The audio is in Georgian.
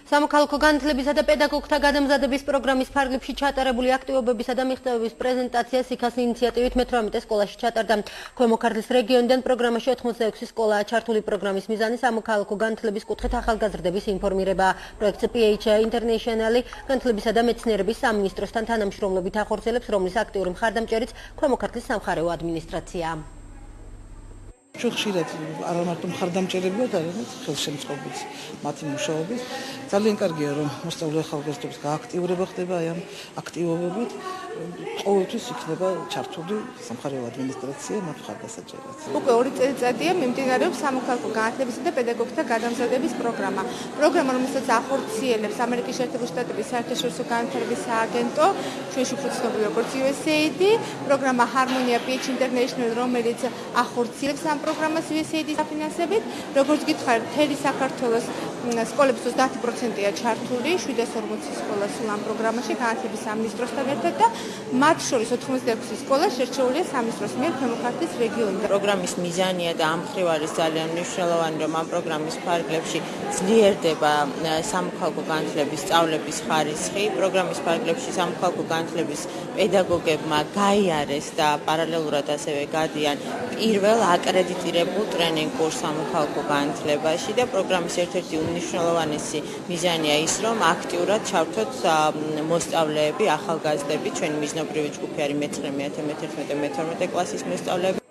სამოქალაქო განათლებისა და პედაგოგთა გადამზადების პროგრამის ფარგლებში ჩატარებული აქტივობებისა და მიღწევების პრეზენტაცია სიქასის ინიციატივით მე-18 სკოლაში ჩატარდა. ქვემო ქართლის რეგიონიდან პროგრამაში 86 სკოლაა ჩართული. პროგრამის მიზანი სამოქალაქო განათლების კუთხით ახალგაზრდების ინფორმირებაა. პროექტს PH International განათლებისა და მეცნიერების სამინისტროსთან თანამშრომლობით ახორციელებს, რომლის აქტიური მხარდამჭერიც ქვემო ქართლის სამხარეო ადმინისტრაცია. ხშირად არა მარტო მხარდამჭერები ვართ, არამედ ხელშემწყობიც მათი მუშაობის. ძალიან კარგია, რომ მოსწავლე ახალგაზრდობის გააქტიურება ხდება აი ამ აქტივობებით. ყოველთვის იქნება ჩართული სამხარეო ადმინისტრაცია მათ მხარდასაჭერად. უკვე 2 წელიწადია მიმდინარეობს სამოქალაქო განათლებისა და პედაგოგთა გადამზადების პროგრამა. პროგრამა, რომელსაც ახორციელებს ამერიკის შეერთებული შტატების საერთაშორისო განათლების სააგენტო, ჩვენში უფრო ცნობილი როგორც USAID, პროგრამა Harmonia PH International, რომელიც ახორციელებს ამ პროგრამას USAID-ის საფინანსებით. როგორც გითხარით, მთელი საქართველოს სკოლების 30%-ია ჩართული, 740 სკოლა სულ ამ პროგრამაში განათლების სამინისტროსთან ერთად და მათ შორის 86 სკოლა შერჩეულია სამინისტროს მიერ ქვემო ქართლის რეგიონიდან. პროგრამის მიზანია და ამ მხრივ არის ძალიან მნიშვნელოვანი, რომ ამ პროგრამის ფარგლებში ძლიერდება სამოქალაქო განათლების სწავლების ხარისხი. პროგრამის ფარგლებში სამოქალაქო განათლების პედაგოგებმა გაიარეს და პარალელურად ასევე გადიან პირველ აკრედიტირებულ ტრენინგ კურსს სამოქალაქო განათლებაში და პროგრამის ერთ-ერთი უმნიშვნელოვანესი მიზანია ის, რომ აქტიურად ჩავთოთ მოსწავლეები, ახალგაზრდები, ჩვენი მიზნობრივი ჯგუფი არის მე-9, მე-11, მე-12 კლასის მოსწავლეები.